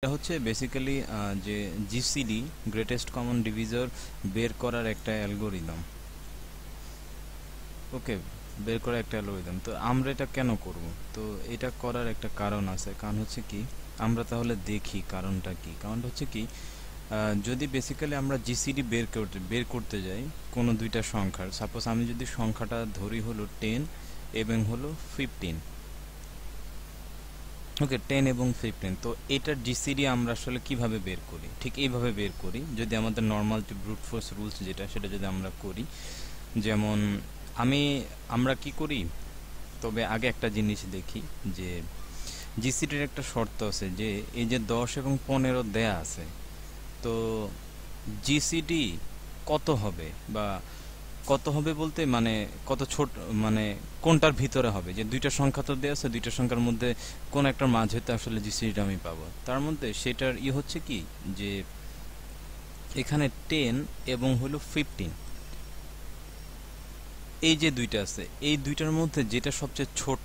এটা হচ্ছে বেসিক্যালি যে জিসিডি গ্রেটেস্ট কমন ডিভিজর বের করার একটা অ্যালগোরিদম। ওকে, বের করার একটা অ্যালগোরিদম। তো আমরা এটা কেন করব? তো এটা করার একটা কারণ আছে। কারণ হচ্ছে কি, আমরা তাহলে দেখি কারণটা কি। কারণটা হচ্ছে কি, যদি বেসিক্যালি আমরা জিসিডি বের করতে যাই কোনো দুইটা সংখ্যার, সাপোজ আমি যদি সংখ্যাটা ধরি হলো 10 এবং হলো 15। ওকে, 10 এবং 15। তো এটার জিসিডি আমরা আসলে কিভাবে বের করি? ঠিক এইভাবে বের করি। যদি আমাদের নর্মাল যে ব্রুট ফোর্স রুলস যেটা, সেটা যদি আমরা করি, যেমন আমরা কি করি, তবে আগে একটা জিনিস দেখি যে জিসিডির একটা শর্ত আছে যে এই যে 10 এবং 15 দেয়া আছে, তো জিসিডি কত হবে, বা কত হবে বলতে মানে কত ছোট, মানে কোনটার ভিতরে হবে, যে দুইটা সংখ্যা তো দেয়া আছে, দুইটা সংখ্যার মধ্যে কোন একটার মাঝেতে আসলে জিসিডিটা আমি পাবো। তার মধ্যে সেটার হচ্ছে কি, যে এখানে 10 এবং হলো 15, এই যে দুইটা আছে, এই দুইটার মধ্যে যেটা সবচেয়ে ছোট,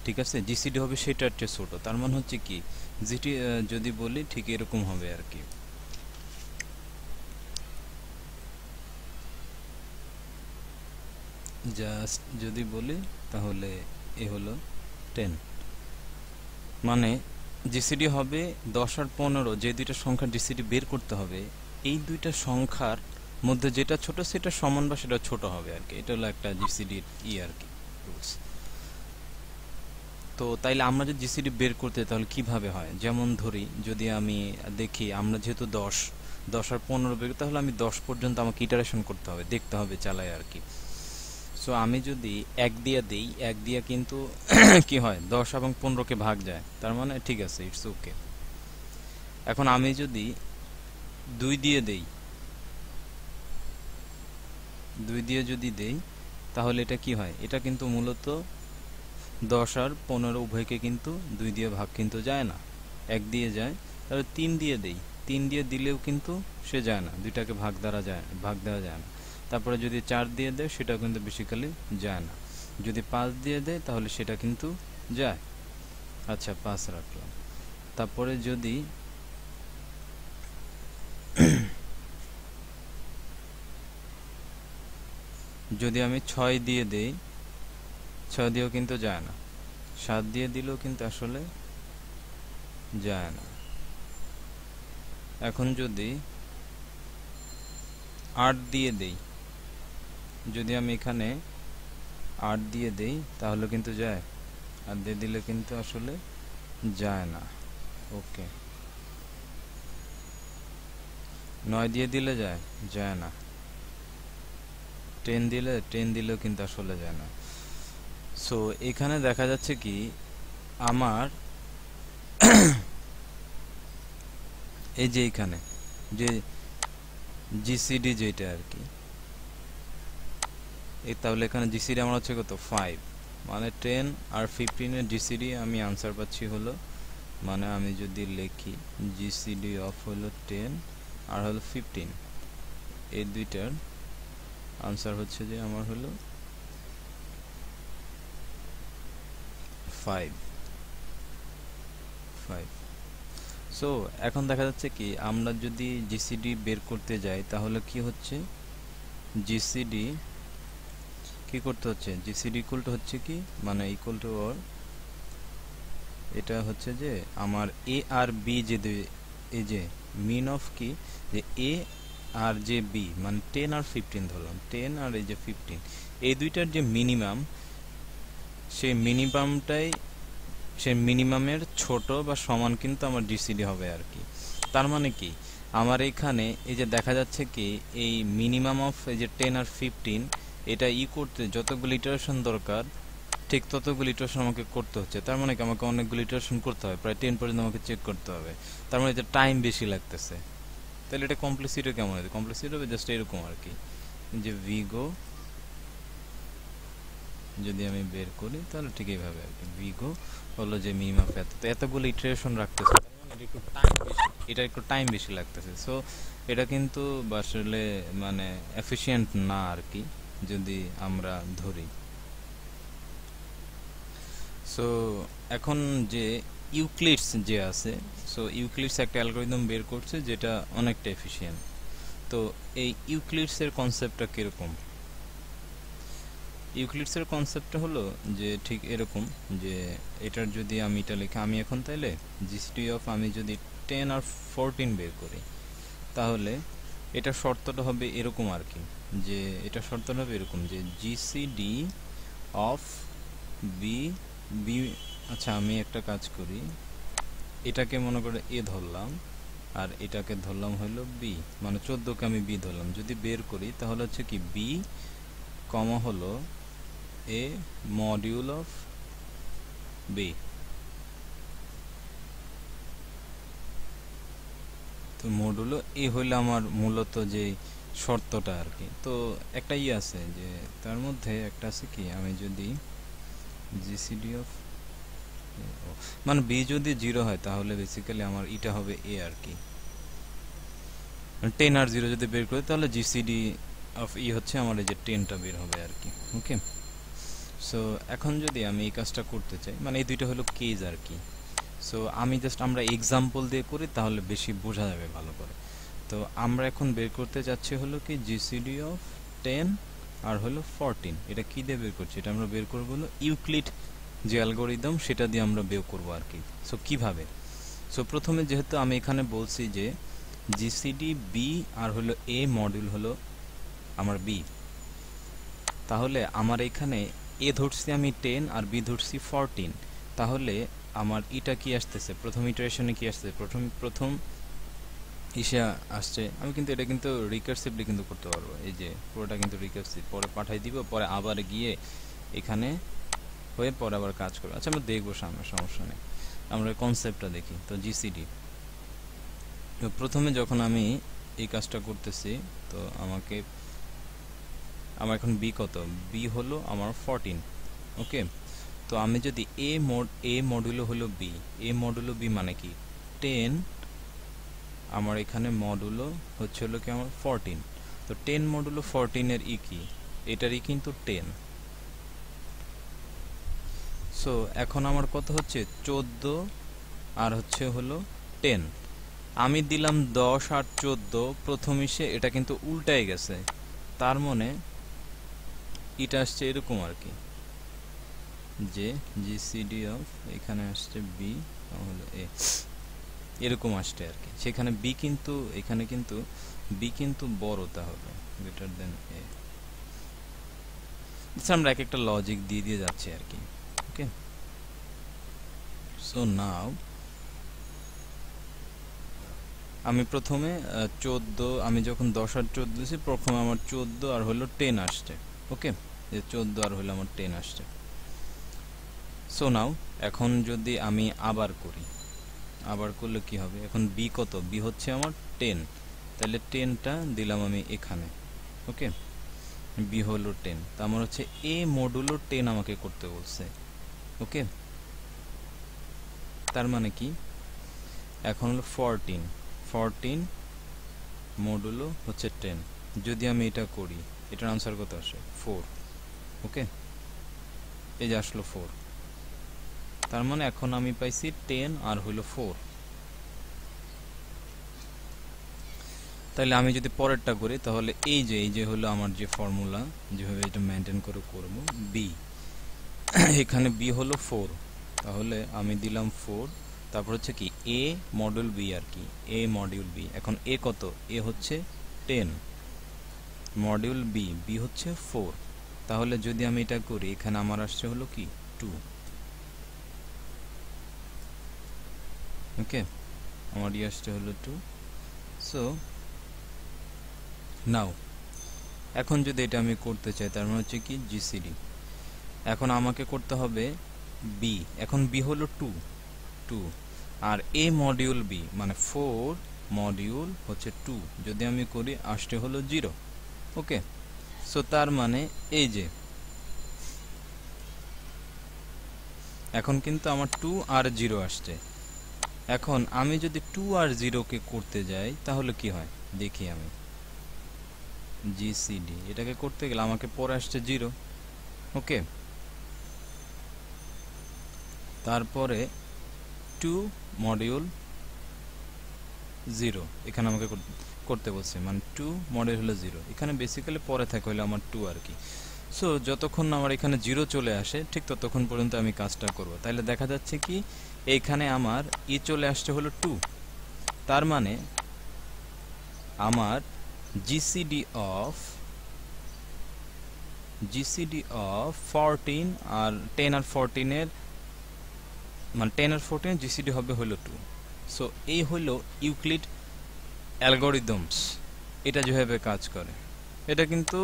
ঠিক আছে, জিসিডি হবে সেটার চেয়ে ছোট। তার মানে হচ্ছে কি, জিটি যদি বলি ঠিক এরকম হবে আর কি। জাস্ট যদি বলি তাহলে এ হলো 10, মানে জিসিডি হবে 10 আর 15, যে দুইটা সংখ্যার জিসিডি বের করতে হবে, এই দুইটা সংখ্যার মধ্যে যেটা ছোট সেটা সমান বা সেটা ছোট হবে আর কি। এটা হলো একটা জিসিডির আর কি রুলস। তো তাইলে আমরা যদি জিসিডি বের করতে তাহলে কিভাবে হয়, যেমন ধরি যদি আমি দেখি, আমরা যেহেতু 10 আর 15 বের, তাহলে আমি 10 পর্যন্ত আমাকে ইটারেশন করতে হবে, দেখতে হবে চালাই আর কি। সো আমি যদি 1 দিয়ে দেই, 1 দিয়ে কিন্তু কি হয়, 10 এবং 15কে ভাগ যায়, তার মানে ঠিক আছে, ইটস ওকে। এখন আমি যদি 2 দিয়ে দেই, 2 দিয়ে যদি দেই, তাহলে এটা কি হয়, এটা কিন্তু মূলত 10 আর 15 উভয়কে কিন্তু 2 দিয়ে ভাগ কিন্তু যায় না, 1 দিয়ে যায়। তাহলে 3 দিয়ে দেই, 3 দিয়ে দিলেও কিন্তু সে যায় না, দুইটাকে ভাগ দেওয়া যায় না। তারপরে যদি 4 দিয়ে দেয়, সেটাও কিন্তু বেসিক্যালি যায় না। যদি 5 দিয়ে দেয়, তাহলে সেটা কিন্তু যায়। আচ্ছা, 5 রাখলাম। তারপরে যদি আমি 6 দিয়ে দেই, 6 দিয়েও কিন্তু যায় না। 7 দিয়ে দিলেও কিন্তু আসলে যায় না। এখন যদি 8 দিয়ে দেই, যদি আমি এখানে 8 দিয়ে দেই, তাহলে কিন্তু যায়। 8 দিয়ে দিলে কিন্তু আসলে যায় না। ওকে, 9 দিয়ে দিলে যায় না। 10 দিলেও কিন্তু আসলে যায় না। সো এখানে দেখা যাচ্ছে কি, আমার এই যে এখানে যে জিসিডি যেটা আর কি, তাহলে এখানে জিসিডি আমার হচ্ছে কত, 5, মানে 10 আর 15 এর জিসিডি আমি আনসার পাচ্ছি হলো, মানে আমি যদি লিখি জিসিডি অফ হলো 10 আর হলো 15, এই দুইটার আনসার হচ্ছে যে আমার হলো 5। সো এখন দেখা যাচ্ছে কি, আমরা যদি জিসিডি বের করতে যাই, তাহলে কি হচ্ছে, জিসিডি কি করতে হচ্ছে, জিসিডি ইকুয়াল টু হচ্ছে কি, মানে ইকুয়াল টু অর, এটা হচ্ছে যে আমার এ আর বি যে এই যে মিন অফ কি, যে এ আর যে বি, মানে 10 আর 15 ধরলাম, 10 আর এই যে 15, এই দুইটার যে মিনিমাম, সেই মিনিমামের ছোট বা সমান কিন্তু আমার জিসিডি হবে আর কি। তার মানে কি, আমার এখানে এই যে দেখা যাচ্ছে কি, এই মিনিমাম অফ এই যে 10 আর 15, এটা করতে যতগুলো ইটারেশন দরকার, ঠিক ততগুলো ইটারেশন আমাকে করতে হচ্ছে। তার মানে কি, আমাকে অনেকগুলো ইটারেশন করতে হবে, প্রায় 10 পর্যন্ত আমাকে চেক করতে হবে। তার মানে এটা টাইম বেশি লাগতেছে। তাহলে এটা কমপ্লেক্সিটি কেমন হবে, কমপ্লেক্সিটি হবে জাস্ট এরকম আর কি, যে ভিগো যদি আমি বের করি, তাহলে ঠিক এইভাবে আর কি, ভিগো হলো যে মিনিমাম এতগুলো ইটারেশন রাখতেছে, এটা একটু টাইম বেশি লাগতেছে। সো এটা কিন্তু আসলে মানে এফিশিয়েন্ট না আর কি, যদি আমরা ধরি। সো এখন যে ইউক্লিডস যে আছে, সো ইউক্লিডস একটা অ্যালগরিদম বের করছে যেটা অনেকটা এফিশিয়েন্ট। তো এই ইউক্লিডসের কনসেপ্টটা কিরকম? ইউক্লিডসের কনসেপ্টটা হলো যে ঠিক এরকম, যে এটার যদি আমি এটা লিখে আমি এখন তাইলে জিসিডি অফ আমি যদি 10 আর 14 বের করি, তাহলে এটা শর্তটা হবে এরকম আর কি, যে এটা শর্তটা হবে এরকম যে জিসিডি অফ বি বি। আচ্ছা আমি একটা কাজ করি, এটাকে মনে করে এ ধরলাম আর এটাকে ধরলাম হলো বি, মানে 14কে আমি বি ধরলাম। যদি বের করি তাহলে হচ্ছে কি বি কমা হলো এ মডিউল অফ বি। তো মডুলো এ হইলে আমার মূলত যে শর্তটা আর কি। তো একটা আছে যে তার মধ্যে একটা আছে কি, আমি যদি জিসিডি অফ মানে বি যদি 0 হয় তাহলে বেসিক্যালি আমার এটা হবে এ আর কি। 10 আর 0 যদি বের করি তাহলে জিসিডি অফ ই হচ্ছে আমার এই যে 10টা বের হবে আর কি। ওকে, সো এখন যদি আমি এই কাজটা করতে চাই, মানে এই দুইটা হলো কেস আর কি। সো আমি জাস্ট আমরা এক্সাম্পল দিয়ে করি তাহলে বেশি বোঝা যাবে ভালো করে। তো আমরা এখন বের করতে যাচ্ছি হলো কি জিসিডি অফ 10 আর হলো 14। এটা কি দিয়ে বের করছি? এটা আমরা বের করবো হলো ইউক্লিড যে অ্যালগরিদম সেটা দিয়ে আমরা বের করবো আর কি। সো কিভাবে? সো প্রথমে যেহেতু আমি এখানে বলছি যে জিসিডি বি আর হলো এ মডিউল হলো আমার বি, তাহলে আমার এখানে এ ধরছি আমি 10 আর বি ধরছি 14। তাহলে আমার এটা কি আসতেছে, প্রথম ইটারেশনে কি আসছে, প্রথম ইসে আসছে। আমি কিন্তু এটা কিন্তু রিকারসিভলি কিন্তু করতে পারবো, এই যে পুরোটা কিন্তু রিকারসিভ, পরে পাঠাই দিব, পরে আবার গিয়ে এখানে হয়ে পরে আবার কাজ করবো। আচ্ছা আমরা দেখবো সামনে, সমস্যা নেই, আমরা কনসেপ্টটা দেখি। তো জিসিডি প্রথমে যখন আমি এই কাজটা করতেছি, তো আমার এখন বি কত, বি হলো আমার 14। ওকে, তো আমি যদি এ মডুলো হলো বি, এ মডুলো বি মানে কি 10, আমার এখানে মডুলো হচ্ছে হলো কি আমার 14। তো 10 মডুলো 14 এর ই কি, এটারই কিন্তু 10। সো এখন আমার কত হচ্ছে 14 আর হচ্ছে হলো 10। আমি দিলাম 10 আর 14 প্রথম ইসে, এটা কিন্তু উল্টায় গেছে, তার মানে এটা আসছে এরকম আর কি, যে জিসিডি অফ এখানে আসছে বি হলো এ, এরকম আসছে আর কি। সেখানে বি কিন্তু এখানে কিন্তু বি কিন্তু বড়, তাহলে গ্রেটার দেন এ। আমরা এক একটা লজিক দিয়ে দিয়ে যাচ্ছি আর কি। ওকে, সো নাও আমি প্রথমে 14, আমি যখন 10 আর 14 দিয়েছি, প্রথমে আমার 14 আর হলো 10 আসছে। ওকে, যে 14 আর হলো আমার 10 আসছে। সো নাও এখন যদি আমি আবার করি, আবার করলে কি হবে, এখন বি কত, বি হচ্ছে আমার 10, তাহলে 10টা দিলাম আমি এখানে। ওকে, বি হলো 10, তা আমার হচ্ছে এ মডুলো 10 আমাকে করতে বলছে। ওকে, তার মানে কি এখন হলো 14 মডুলো হচ্ছে 10। যদি আমি এটা করি, এটার আনসার কত আসে 4। ওকে, এই যে আসলো 4, তার মানে এখন আমি পাইছি 10 আর হলো 4। তাহলে আমি যদি পরেরটা করি, তাহলে এই যে হলো আমার যে ফর্মুলা, যেভাবে এটা মেনটেন করে করব, বি এখানে বি হলো 4, তাহলে আমি দিলাম 4, তারপর হচ্ছে কি এ মডিউল বি আর কি, এ মডিউল বি। এখন এ কত, এ হচ্ছে 10 মডিউল বি, বি হচ্ছে 4। তাহলে যদি আমি এটা করি, এখানে আমার আসছে হলো কি 2। ওকে, আমার ই আসছে হলো 2। সো নাও এখন যদি এটা আমি করতে চাই, তার মানে হচ্ছে কি জিসিডি, এখন আমাকে করতে হবে বি, এখন বি হলো 2 আর এ মডিউল বি মানে 4 মডিউল হচ্ছে 2, যদি আমি করি আসছে হলো 0। ওকে, সো তার মানে এই যে এখন কিন্তু আমার 2 আর 0 আসছে। এখন আমি যদি 2 আর 0 কে করতে যাই তাহলে কি হয় দেখি, আমি জিসিডি এটাকে করতে গেলে আমাকে পরে আসছে 0। ওকে, তারপরে টু মডিউল 0 এখানে আমাকে করতে বলছে, মানে 2 মডিউল হলো 0, এখানে বেসিক্যালি পরে থাকে হলো আমার 2 আর কি। সো যতক্ষণ না আমার এখানে 0 চলে আসে ঠিক ততক্ষণ পর্যন্ত আমি কাজটা করব। তাহলে দেখা যাচ্ছে কি এইখানে আমার চলে আসছে হলো 2, তার মানে আমার জিসিডি অফ 14 আর 10 আর 14 এর মানে 10 আর 14 জিসিডি হবে হলো 2। সো এই হলো ইউক্লিড অ্যালগরিদমস, এটা যেভাবে কাজ করে। এটা কিন্তু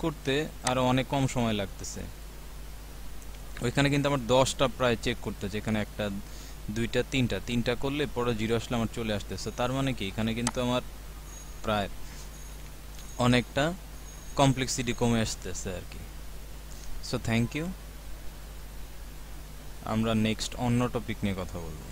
করতে আরো অনেক কম সময় লাগতেছে। ওইখানে কিন্তু আমার 10টা প্রায় চেক করতেছে, এখানে একটা দুইটা তিনটা করলে পরে 0 আসলে আমার চলে আসতেছে। তার মানে কি এখানে কিন্তু আমার প্রায় অনেকটা কমপ্লেক্সিটি কমে আসতেছে আর কি। সো থ্যাংক ইউ, আমরা নেক্সট অন্য টপিক নিয়ে কথা বলবো।